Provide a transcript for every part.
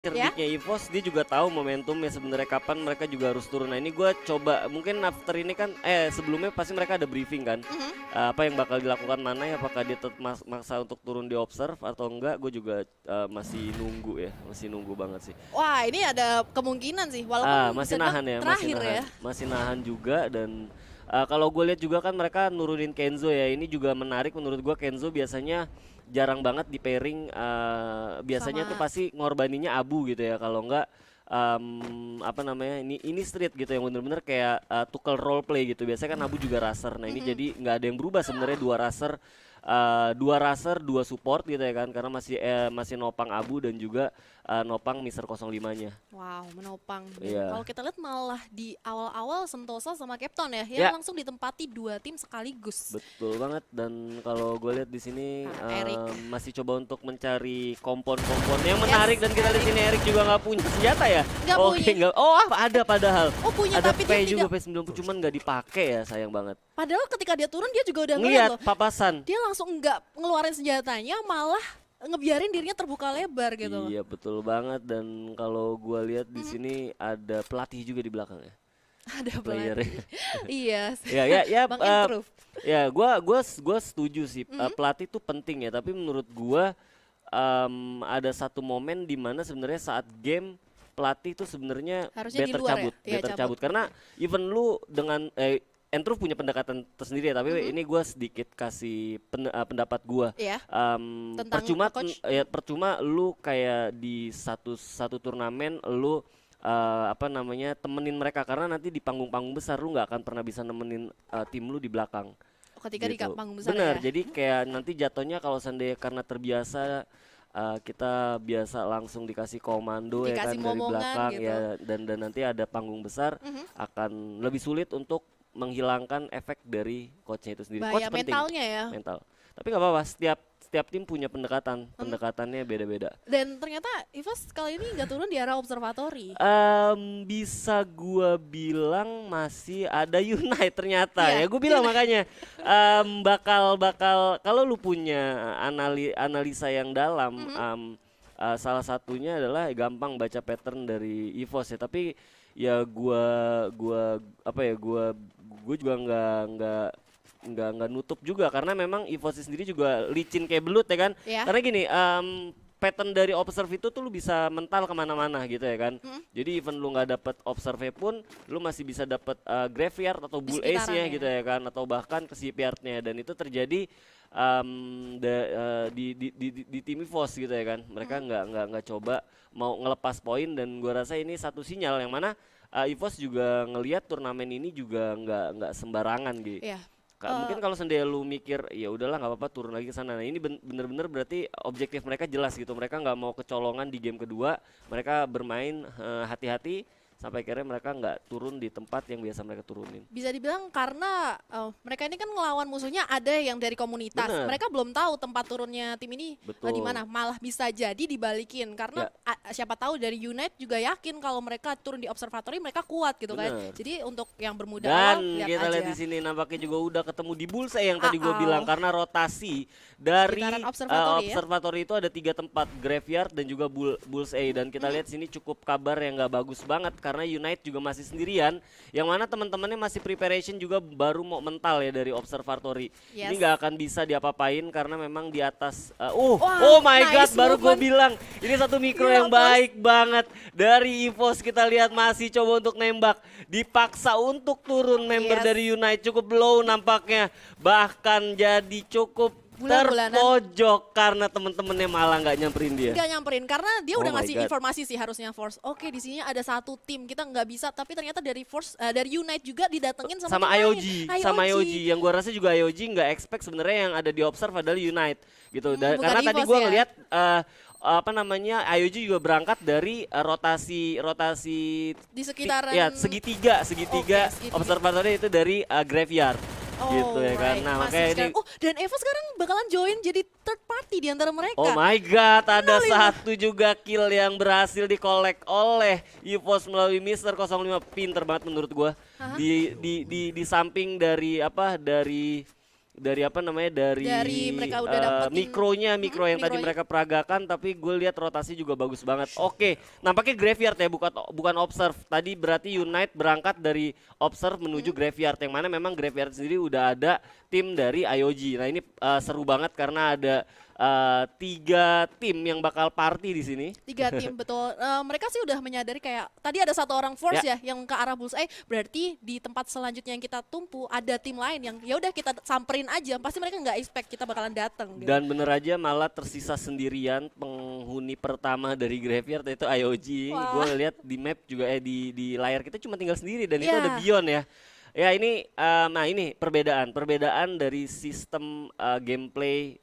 Ya? Cerdiknya EVOS dia juga tahu momentumnya sebenarnya kapan mereka juga harus turun. Nah ini gue coba mungkin after ini kan sebelumnya pasti mereka ada briefing kan. Mhm. Apa yang bakal dilakukan mana ya, apakah dia tetap maksa untuk turun di observe atau enggak, gue juga masih nunggu ya, masih nunggu banget sih. Wah, ini ada kemungkinan sih, walaupun bisa Masih dibilang nahan ya, terakhir ya. masih nahan juga. Dan kalau gue lihat juga kan mereka nurunin Kenzo ya, ini juga menarik menurut gue. Kenzo biasanya jarang banget di pairing, biasanya tuh Sama pasti ngorbaninnya Abu gitu ya, kalau enggak apa namanya, ini street gitu yang bener-bener kayak tukal role play gitu. Biasanya kan Abu juga raser, nah ini Mhm. jadi nggak ada yang berubah sebenarnya, dua support gitu ya kan, karena masih nopang Abu dan juga nopang Mister 05-nya. Wow, menopang. Dan Iya. kalau kita lihat malah di awal-awal Sentosa sama Captain ya, yang Ya, langsung ditempati dua tim sekaligus. betul banget. Dan kalau gue lihat di sini Nah, Erik. masih coba untuk mencari kompon-kompon yang Yes, menarik. Dan kita lihat sini Erik juga nggak punya senjata ya. Nggak Oke, punya. nggak. Oh, ada padahal. Oh punya, Ada tapi P dia juga, tidak. P90, cuman nggak dipakai ya, sayang banget. Padahal ketika dia turun dia juga udah ngeliat Ngeliat loh. papasan. Dia langsung nggak ngeluarin senjatanya, malah ngebiarin dirinya terbuka lebar gitu loh. Iya, betul banget. Dan kalau gue lihat di Mhm. sini ada pelatih juga di belakangnya. Ada Playernya. pelatih. Iya. Ya, Bang Improve. ya, gua setuju sih. Mhm. Pelatih itu penting ya, tapi menurut gua ada satu momen di mana sebenarnya saat game pelatih itu sebenarnya Harusnya di better luar ya? cabut, Iya, better cabut. cabut. Karena even lu dengan Entruv punya pendekatan tersendiri ya, tapi Mhm. ini gua sedikit kasih pendapat gua. Iya, tentang Percuma coach. ya, percuma lu kayak di satu satu turnamen lu apa namanya, temenin mereka, karena nanti di panggung-panggung besar lu nggak akan pernah bisa nemenin tim lu di belakang Ketika di gitu. panggung besar Bener, ya. jadi kayak nanti jatuhnya kalau seandainya karena terbiasa, kita biasa langsung dikasih komando ya kan Dikasih dari momongan belakang gitu. ya, dan nanti ada panggung besar, Mhm. akan lebih sulit untuk menghilangkan efek dari coachnya itu sendiri. Coach Bahaya penting, mentalnya ya. mental. Tapi nggak apa-apa, setiap tim punya pendekatannya beda-beda. Dan ternyata Ivas kali ini nggak turun di area observatory. Bisa gua bilang masih ada Unite ternyata Iya, ya. Gue bilang makanya bakal kalau lu punya analisa yang dalam, Mhm. salah satunya adalah gampang baca pattern dari EVOS ya. Tapi ya gua apa ya, gua juga nggak nutup juga, karena memang EVOS sendiri juga licin kayak belut ya kan. Ya. Karena gini, pattern dari observe itu tuh lu bisa mental kemana-mana gitu ya kan. Mhm. Jadi even lu nggak dapet observe pun lu masih bisa dapet graveyard atau Di bull sekitaran ace-nya ya. gitu ya kan, atau bahkan ke shipyard-nya. Dan itu terjadi di tim EVOS gitu ya kan. Mereka nggak coba mau ngelepas poin, dan gua rasa ini satu sinyal yang mana EVOS juga ngelihat turnamen ini juga nggak sembarangan gitu. Iya. Mungkin kalau seandainya lu mikir ya udahlah nggak apa-apa turun lagi ke sana. Nah ini bener-bener berarti objektif mereka jelas gitu. Mereka nggak mau kecolongan di game kedua. Mereka bermain hati-hati sampai akhirnya mereka nggak turun di tempat yang biasa mereka turunin. Bisa dibilang karena mereka ini kan ngelawan musuhnya ada yang dari komunitas. Bener. Mereka belum tahu tempat turunnya tim ini Betul. di mana. Malah bisa jadi dibalikin karena Ya. siapa tahu dari Unite juga yakin kalau mereka turun di observatory mereka kuat gitu kan. Bener. Jadi untuk yang bermuda Dan awal lihat kita aja. lihat di sini nampaknya juga udah ketemu di Bullseye yang tadi gue Uh-oh. bilang, karena rotasi dari Sekitaran observatory ya. observatory itu ada 3 tempat, graveyard dan juga Bullseye. Dan kita lihat sini cukup kabar yang nggak bagus banget, karena Unite juga masih sendirian, yang mana teman-temannya masih preparation juga, baru mau mental ya dari observatory. Ini Yes. nggak akan bisa diapa-apain karena memang di atas Wah, oh my god, nice baru gue movement. bilang ini satu mikro Gila, yang baik banget dari EVOS. Kita lihat masih coba untuk nembak, dipaksa untuk turun member Yes. dari Unite, cukup low nampaknya, bahkan jadi cukup Bulan-bulanan. terpojok karena temen-temennya malah nggak nyamperin dia. Nggak nyamperin karena dia Oh udah my ngasih God. informasi sih harusnya Force. Oke, di sini ada satu tim kita nggak bisa, tapi ternyata dari Force dari Unite juga didatengin Sama tim IOG, lain. sama IOG yang gua rasa juga IOG nggak expect sebenarnya yang ada di observe adalah Unite gitu. Bukan Karena tadi EVOS gua ya? ngelihat apa namanya, IOG juga berangkat dari rotasi Di sekitaran ya segitiga Oke, segitiga. observatory itu dari graveyard gitu ya kan. right. Nah Masih makanya ini, sekarang. Dan Evo sekarang bakalan join jadi third party di antara mereka. oh my god, ada Nol, satu juga kill yang berhasil dikolek oleh EVOS melalui Mister 05. Pinter banget menurut gua. Hah? Di samping dari apa namanya Dari mereka udah dapetin mikro yang tadi mikronya. mereka peragakan, tapi gue lihat rotasi juga bagus banget. Oke, nampaknya graveyard ya, bukan observe. Tadi berarti Unite berangkat dari observe menuju graveyard, yang mana memang graveyard sendiri udah ada tim dari IOG. Nah ini seru banget karena ada 3 tim yang bakal party di sini. 3 tim betul. Mereka sih udah menyadari kayak tadi ada 1 orang force ya yang ke arah Bullseye, berarti di tempat selanjutnya yang kita tumpu ada tim lain yang ya udah kita samperin aja. Pasti mereka nggak expect kita bakalan datang. Gitu. Dan bener aja malah tersisa sendirian penghuni pertama dari graveyard, yaitu IOG. Gue lihat di map juga di layar kita cuma tinggal sendiri dan itu ada Beyond ya. Ya ini nah ini perbedaan dari sistem gameplay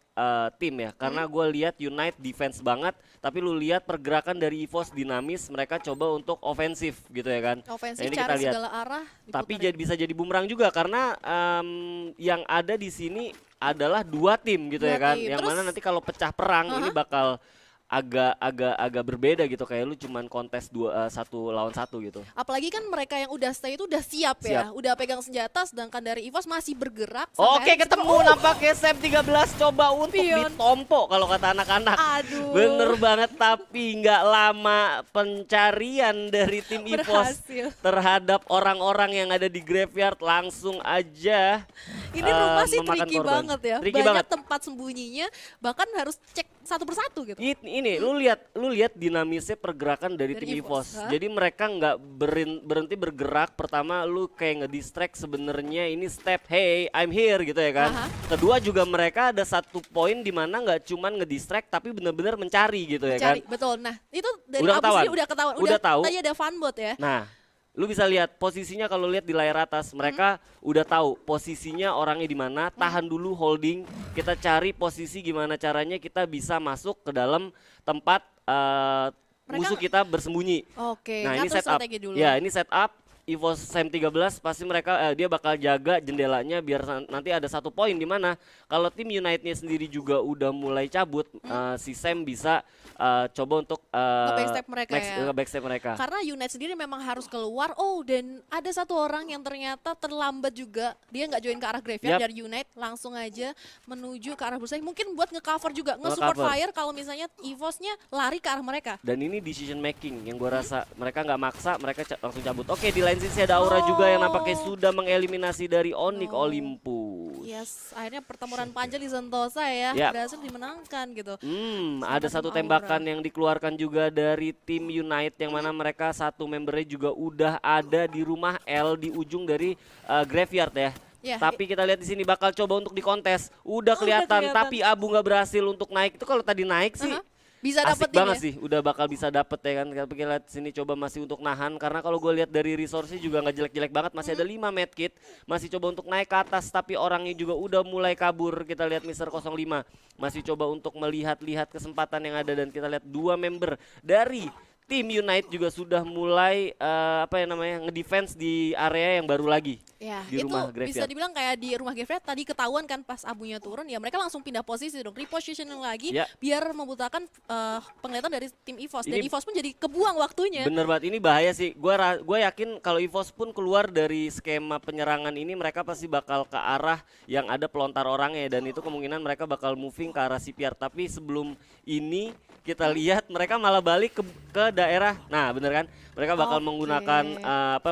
tim ya, karena gue lihat Unite defense banget, tapi lu lihat pergerakan dari EVOS dinamis, mereka coba untuk ofensif gitu ya kan. Ofensif nah, ini cara kita lihat. segala arah. Tapi bisa jadi bumerang juga karena yang ada di sini adalah 2 tim gitu ya kan, yang mana nanti kalau pecah perang ini bakal agak berbeda gitu, kayak lu cuman kontes 1 lawan 1 gitu. Apalagi kan mereka yang udah stay itu udah siap ya, udah pegang senjata, sedangkan dari EVOS masih bergerak. Oke, ketemu nampaknya Sam 13 coba untuk ditompo kalau kata anak-anak. Aduh. Bener banget, tapi nggak lama pencarian dari tim EVOS terhadap orang-orang yang ada di graveyard langsung aja. Ini rumah sih tricky korban. banget ya, tricky banyak banget. tempat sembunyinya, bahkan harus cek satu persatu gitu. Ini lu lihat dinamisnya pergerakan dari tim EVOS. Jadi mereka nggak berhenti bergerak. Pertama lu kayak ngedistract sebenarnya ini step hey I'm here gitu ya kan. Kedua juga mereka ada 1 poin di mana nggak cuman ngedistract tapi benar-benar mencari gitu ya kan. Betul. Nah itu dari udah Abu sendiri udah ketahuan. Udah tahu. Tadi ada funbot ya. Nah lu bisa lihat posisinya, kalau lihat di layar atas mereka udah tahu posisinya orangnya di mana. Tahan dulu, holding, kita cari posisi gimana caranya kita bisa masuk ke dalam tempat musuh kita bersembunyi. Oke, nah ini setup dulu. Ya, ini setup EVOS Sam 13 pasti mereka dia bakal jaga jendelanya biar nanti ada 1 poin di mana kalau tim Unite-nya sendiri juga udah mulai cabut, si Sam bisa coba untuk backstep mereka. Karena Unite sendiri memang harus keluar. Dan ada 1 orang yang ternyata terlambat juga. Dia nggak join ke arah graveyard dari Unite, langsung aja menuju ke arah Bullseye. Mungkin buat nge-cover juga, nge-support fire kalau misalnya EVOS-nya lari ke arah mereka. Dan ini decision making yang gue rasa mereka nggak maksa, mereka langsung cabut. Oke, di lain sisi ada Aura juga yang nampaknya sudah mengeliminasi dari Onyx Olympus. Yes, akhirnya pertempuran panjang di Sentosa ya, berhasil dimenangkan gitu. Ada 1 tembakan yang dikeluarkan juga dari tim Unite, yang mana mereka 1 membernya juga udah ada di rumah L di ujung dari graveyard ya. Tapi kita lihat di sini bakal coba untuk dikontes. Udah kelihatan, tapi Abu nggak berhasil untuk naik. Itu kalau tadi naik sih bisa asik banget sih, udah bakal bisa dapet ya kan. Tapi kita lihat sini coba masih untuk nahan, karena kalau gue lihat dari resource-nya juga nggak jelek-jelek banget, masih ada 5 medkit, masih coba untuk naik ke atas, tapi orangnya juga udah mulai kabur. Kita lihat Mr. 05 masih coba untuk melihat-lihat kesempatan yang ada, dan kita lihat 2 member dari tim Unite juga sudah mulai ngedefense di area yang baru lagi. Di rumah graveyard. Bisa dibilang kayak di rumah graveyard tadi ketahuan kan pas Abunya turun, ya mereka langsung pindah posisi dong, repositioning lagi biar membutakan penglihatan dari tim EVOS. Dan EVOS pun jadi kebuang waktunya. Bener banget, ini bahaya sih. Gue yakin kalau EVOS pun keluar dari skema penyerangan ini, mereka pasti bakal ke arah yang ada pelontar orangnya, dan itu kemungkinan mereka bakal moving ke arah CPR. Tapi sebelum ini kita lihat mereka malah balik ke daerah. Nah bener kan, mereka bakal menggunakan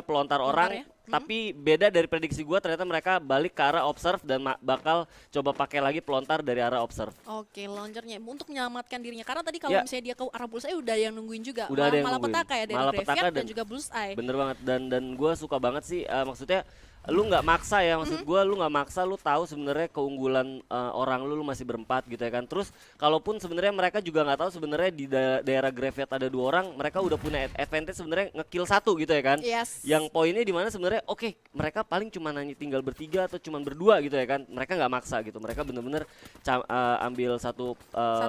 pelontar orang. Tapi beda dari prediksi gue, ternyata mereka balik ke arah observe dan bakal coba pakai lagi pelontar dari arah observe. Oke, launchernya untuk menyelamatkan dirinya, karena tadi kalau misalnya dia ke arah Bullseye udah yang nungguin juga. Udah ada yang malah nungguin. Petaka ya dari graveyard dan juga Bullseye. Bener banget, dan gue suka banget sih, maksudnya lu nggak maksa ya, maksud gue lu nggak maksa, lu tahu sebenarnya keunggulan orang lu masih berempat gitu ya kan. Terus kalaupun sebenarnya mereka juga nggak tahu sebenarnya di daerah graveyard ada 2 orang, mereka udah punya advantage sebenarnya ngekill 1 gitu ya kan. Yang poinnya di mana sebenarnya mereka paling cuma hanya tinggal bertiga atau cuma berdua gitu ya kan. Mereka nggak maksa gitu, mereka bener-bener ambil satu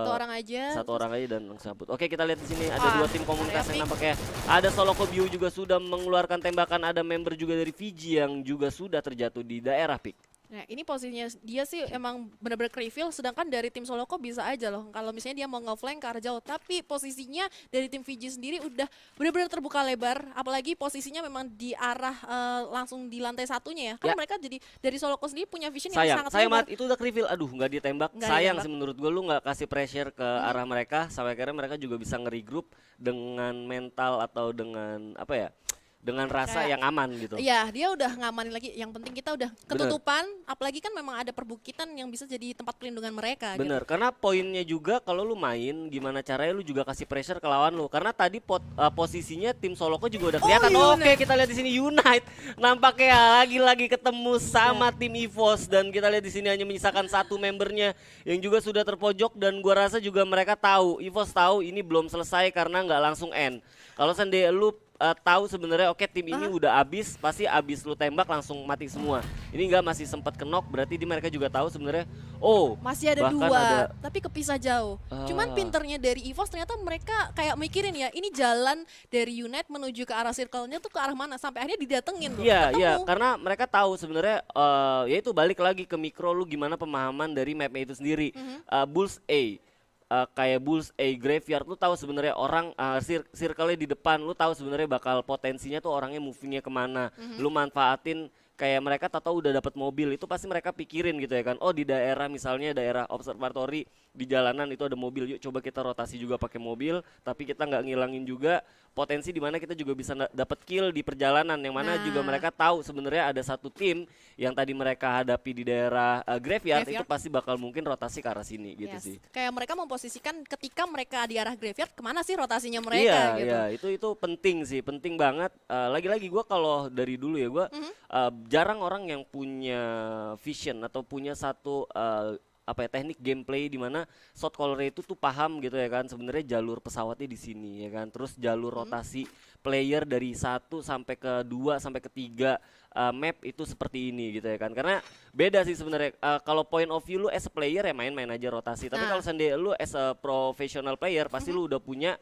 orang aja dan langsung cabut. Oke, kita lihat di sini ada 2 tim komunitas yang nampaknya ada Soloko Biu juga sudah mengeluarkan tembakan, ada member juga dari Fiji yang juga sudah terjatuh di daerah pick. Nah, ini posisinya dia sih emang benar-benar reveal, sedangkan dari tim Soloko bisa aja loh kalau misalnya dia mau nge-flank ke arah jauh, tapi posisinya dari tim Fiji sendiri udah benar-benar terbuka lebar, apalagi posisinya memang di arah langsung di lantai satunya ya, karena mereka jadi dari Soloko sendiri punya vision yang sangat sayang lebar. banget itu udah reveal, aduh nggak ditembak, sayang sih menurut gue, lu nggak kasih pressure ke arah mereka sampai akhirnya mereka juga bisa nge-regroup dengan mental atau dengan apa ya, dengan rasa yang aman gitu. Iya, dia udah ngamanin lagi. Yang penting kita udah ketutupan, apalagi kan memang ada perbukitan yang bisa jadi tempat pelindungan mereka. Bener, gitu. Karena poinnya juga kalau lu main, gimana caranya lu juga kasih pressure ke lawan lu. Karena tadi posisinya tim Soloko juga udah kelihatan. Oke, kita lihat di sini Unite nampaknya lagi-lagi ketemu sama tim EVOS, dan kita lihat di sini hanya menyisakan satu membernya yang juga sudah terpojok, dan gua rasa juga mereka tahu, EVOS tahu ini belum selesai karena nggak langsung end. Kalau seandainya lu tahu sebenarnya oke, tim ini udah habis, pasti habis lu tembak langsung mati semua. Ini enggak, masih sempat kenok, berarti mereka juga tahu sebenarnya masih ada dua, tapi kepisah jauh. Cuman pinternya dari EVOS ternyata mereka kayak mikirin ya, ini jalan dari Unite menuju ke arah circle-nya tuh ke arah mana, sampai akhirnya didatengin loh. Iya, karena mereka tahu sebenarnya ya itu balik lagi ke mikro lu gimana pemahaman dari mapnya itu sendiri. Bulls A kayak Bulls A Graveyard, lu tahu sebenarnya orang circle-nya di depan, lu tahu sebenarnya bakal potensinya tuh orangnya movingnya kemana. Lu manfaatin, kayak mereka tahu udah dapat mobil, itu pasti mereka pikirin gitu ya kan. Oh, di daerah misalnya daerah observatory di jalanan itu ada mobil, yuk coba kita rotasi juga pakai mobil, tapi kita nggak ngilangin juga potensi di mana kita juga bisa dapat kill di perjalanan, yang mana juga mereka tahu sebenarnya ada satu tim yang tadi mereka hadapi di daerah graveyard itu pasti bakal mungkin rotasi ke arah sini gitu sih. Kayak mereka memposisikan ketika mereka di arah graveyard, kemana sih rotasinya mereka gitu. Iya, itu penting sih, penting banget. Lagi-lagi gue kalau dari dulu ya, gue jarang orang yang punya vision atau punya satu teknik gameplay di mana shot caller itu tuh paham gitu ya kan, sebenarnya jalur pesawatnya di sini ya kan, terus jalur rotasi player dari 1 sampai ke 2 sampai ke 3 map itu seperti ini gitu ya kan. Karena beda sih sebenarnya, kalau point of view lu as a player ya main-main aja rotasi, tapi kalau seandainya lu as a professional player pasti lu udah punya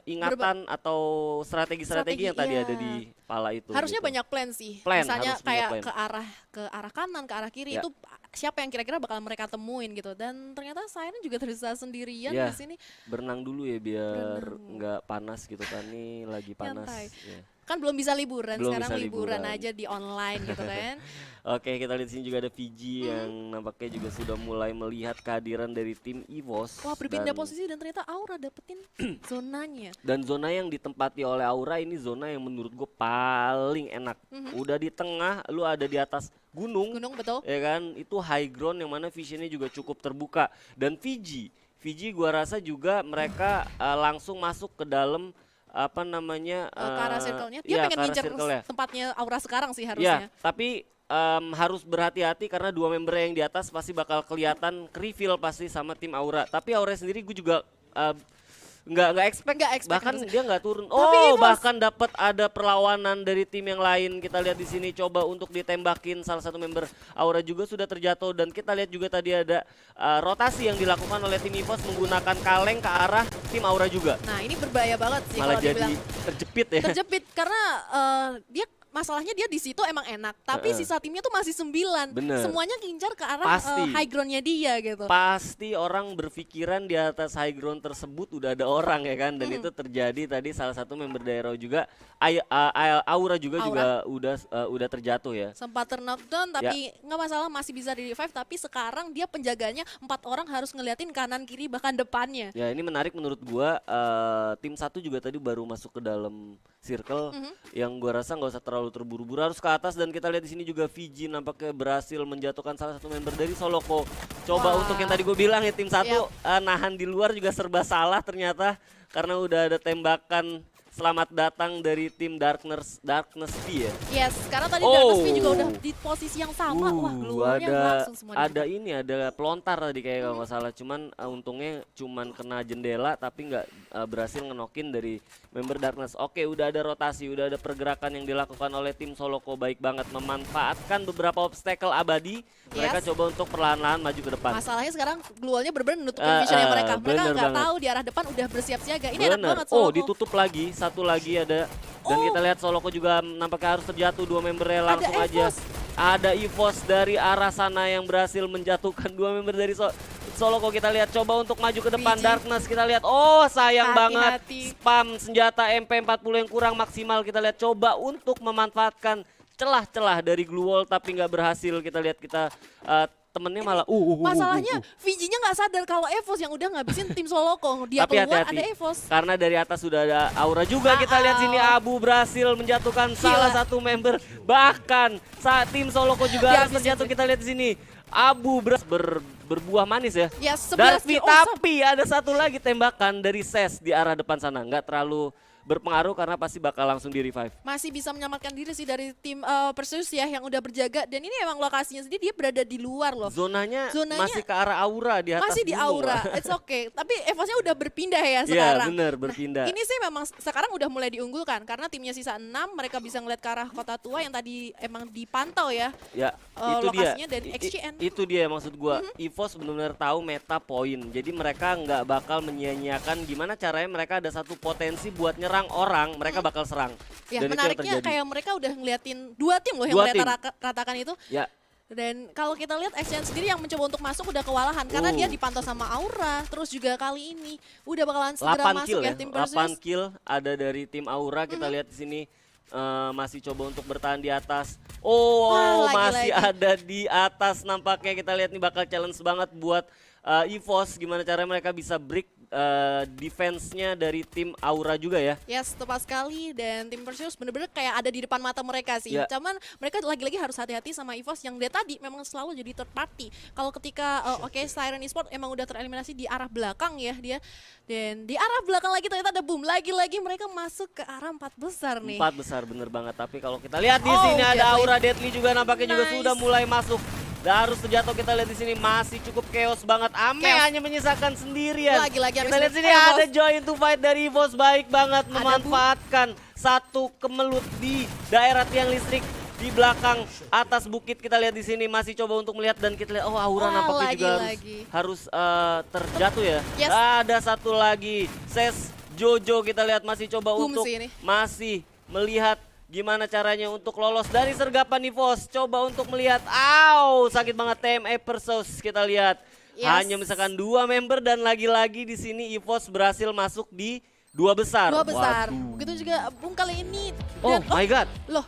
ingatan atau strategi-strategi yang tadi ada di pala itu. Harusnya gitu. banyak plan sih. Misalnya kayak ke arah kanan, ke arah kiri itu siapa yang kira-kira bakal mereka temuin gitu. Dan ternyata Siren juga tersisa sendirian di sini. Berenang dulu ya biar nggak panas gitu kan, nih lagi panas. Kan belum bisa liburan, sekarang liburan aja di online gitu kan. Oke, kita lihat sini juga ada Fiji yang nampaknya juga sudah mulai melihat kehadiran dari tim EVOS. Wah, berpindah posisi dan ternyata Aura dapetin zonanya. Dan zona yang ditempati oleh Aura ini zona yang menurut gue paling enak. Udah di tengah, lu ada di atas gunung. Gunung, betul. Ya kan, itu high ground yang mana visionnya juga cukup terbuka. Dan Fiji gua rasa juga mereka langsung masuk ke dalam ke arah circle-nya. Dia pengen ngincer tempatnya Aura sekarang sih harusnya. Ya, tapi harus berhati-hati karena dua member yang di atas pasti bakal kelihatan reveal pasti sama tim Aura. Tapi Aura sendiri gue juga nggak expect, bahkan dia nggak turun. Bahkan dapat ada perlawanan dari tim yang lain. Kita lihat di sini coba untuk ditembakin salah satu member Aura juga sudah terjatuh, dan kita lihat juga tadi ada rotasi yang dilakukan oleh tim EVOS menggunakan kaleng ke arah tim Aura juga. Nah, ini berbahaya banget sih malah kalau jadi terjepit ya. Terjepit karena dia masalahnya dia di situ emang enak, tapi sisa timnya tuh masih 9. Bener. Semuanya ngincar ke arah high groundnya dia gitu. Pasti orang berpikiran di atas high ground tersebut udah ada orang ya kan, dan itu terjadi tadi salah satu member daerah juga, Aura juga udah terjatuh ya. Sempat knockdown tapi nggak masalah, masih bisa di revive, tapi sekarang dia penjaganya 4 orang harus ngeliatin kanan kiri bahkan depannya. Ya, ini menarik menurut gua, tim 1 juga tadi baru masuk ke dalam circle yang gua rasa nggak usah terlalu terburu-buru, harus ke atas. Dan kita lihat di sini juga Fiji nampaknya berhasil menjatuhkan salah satu member dari Soloko. Coba untuk yang tadi gue bilang ya, tim 1 nahan di luar juga serba salah ternyata, karena udah ada tembakan selamat datang dari tim Darkness V ya. Yes, karena tadi Darkness V juga udah di posisi yang sama. Wah, keluarnya langsung semua. Ada pelontar tadi kayak kalau nggak salah, cuman untungnya cuman kena jendela tapi nggak berhasil ngenokin dari member Darkness. Oke, udah ada rotasi, udah ada pergerakan yang dilakukan oleh tim Soloko, baik banget memanfaatkan beberapa obstacle abadi. Mereka coba untuk perlahan-lahan maju ke depan. Masalahnya sekarang Glualnya bener-bener nutupin visionnya mereka. Mereka nggak tahu di arah depan udah bersiap siaga. Ini enak banget Soloko. Ditutup lagi, satu lagi ada. Dan kita lihat Soloko juga nampaknya harus terjatuh, dua membernya langsung aja Ada EVOS dari arah sana yang berhasil menjatuhkan 2 member dari Soloko. Kita lihat coba untuk maju ke depan. Darkness kita lihat, oh sayang banget spam senjata MP40 yang kurang maksimal. Kita lihat coba untuk memanfaatkan celah-celah dari glue wall tapi nggak berhasil. Kita lihat temennya malah masalahnya VG-nya nggak sadar kalau EVOS yang udah ngabisin tim Soloko. Dia tapi keluar hati-hati, ada EVOS. karena dari atas sudah ada aura juga. Kita lihat sini Abu berhasil menjatuhkan salah satu member. Bahkan saat tim Soloko juga harus terjatuh. Kita lihat di sini Abu berbuah manis ya. Darvi, tapi ada satu lagi tembakan dari Ses di arah depan sana. Nggak terlalu berpengaruh karena pasti bakal langsung di revive. Masih bisa menyelamatkan diri sih dari tim Perseus ya yang udah berjaga, dan ini emang lokasinya sendiri dia berada di luar loh. Zonanya masih ke arah aura di atas. Masih di aura, it's okay. Tapi EVOS-nya udah berpindah ya Iya sekarang. bener, berpindah. Nah, ini sih memang sekarang udah mulai diunggulkan karena timnya sisa 6, mereka bisa ngeliat ke arah kota tua yang tadi emang dipantau ya. Ya, itu lokasinya dia. dari XGN. Itu dia maksud gua. EVOS benar-benar tahu meta poin. Jadi mereka nggak bakal menyia-nyiakan gimana caranya mereka ada satu potensi buat nyerang orang, mereka bakal serang. Ya, dan menariknya kayak mereka udah ngeliatin 2 tim loh yang mereka katakan itu. Ya. Dan kalau kita lihat XGN sendiri yang mencoba untuk masuk udah kewalahan karena dia dipantau sama Aura. Terus juga kali ini udah bakalan segera masuk ya tim Perseus. 8 kill ada dari tim Aura. Kita lihat di sini masih coba untuk bertahan di atas. Masih ada di atas nampaknya. Kita lihat nih bakal challenge banget buat EVOS, gimana caranya mereka bisa break defense-nya dari tim Aura juga ya. Yes, tepat sekali, dan tim Perseus bener-bener kayak ada di depan mata mereka sih. Cuman mereka lagi-lagi harus hati-hati sama EVOS yang dari tadi memang selalu jadi third party. Kalau ketika Siren Esports emang udah tereliminasi di arah belakang ya dia. Dan di arah belakang lagi ternyata ada boom. Lagi-lagi mereka masuk ke arah 4 besar nih. 4 besar bener banget, tapi kalau kita lihat di sini ada Aura Deadly juga nampaknya juga sudah mulai masuk. Harus terjatuh. Kita lihat di sini masih cukup chaos banget. Ame hanya menyisakan sendirian. Lagi-lagi kita lihat sini ada join to fight dari EVOS, baik banget memanfaatkan satu kemelut di daerah tiang listrik di belakang atas bukit. Kita lihat di sini masih coba untuk melihat, dan kita lihat Aura nampaknya juga harus terjatuh ya. Ada satu lagi Ses Jojo, kita lihat masih coba untuk masih melihat gimana caranya untuk lolos dari sergapan EVOS. Coba untuk melihat, sakit banget TME Perseus. Kita lihat hanya misalkan 2 member, dan lagi-lagi di sini EVOS berhasil masuk di 2 besar. 2 besar. Begitu juga Bung kali ini. Dan, my god. Loh.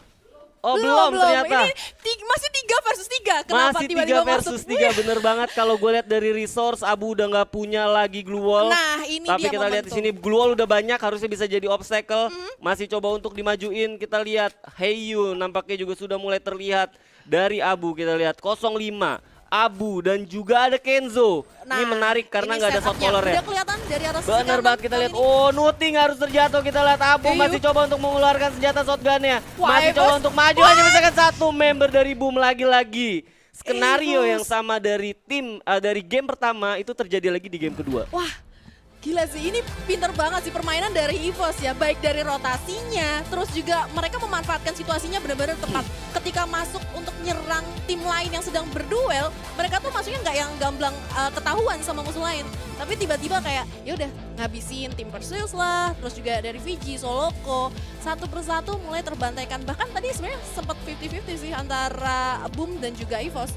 Belum ternyata. Ini masih 3 versus 3. Kenapa masih tiba-tiba 3 versus 3, bener banget. Kalau gue lihat dari resource, Abu udah nggak punya lagi glue wall. Nah, ini tapi kita lihat di sini glue wall udah banyak, harusnya bisa jadi obstacle. Masih coba untuk dimajuin. Kita lihat Heyu nampaknya juga sudah mulai terlihat dari Abu. Kita lihat 05. Abu dan juga ada Kenzo. Ini menarik karena nggak ada shot caller ya. Udah kelihatan dari arah bener banget, kita lihat. Nuting harus terjatuh. Kita lihat Abu masih coba untuk mengeluarkan senjata shotgunnya. Masih coba untuk maju, hanya misalkan 1 member dari Boom. Lagi-lagi skenario yang sama dari tim dari game pertama itu terjadi lagi di game kedua. Wah, gila sih, ini pinter banget sih permainan dari EVOS ya, baik dari rotasinya, terus juga mereka memanfaatkan situasinya benar-benar tepat. Ketika masuk untuk nyerang tim lain yang sedang berduel, mereka tuh masuknya nggak yang gamblang ketahuan sama musuh lain, tapi tiba-tiba kayak ya udah ngabisin tim Perseus lah, terus juga dari VG, Soloko, satu persatu mulai terbantaikan. Bahkan tadi sebenarnya sempat 50-50 sih antara Boom dan juga EVOS.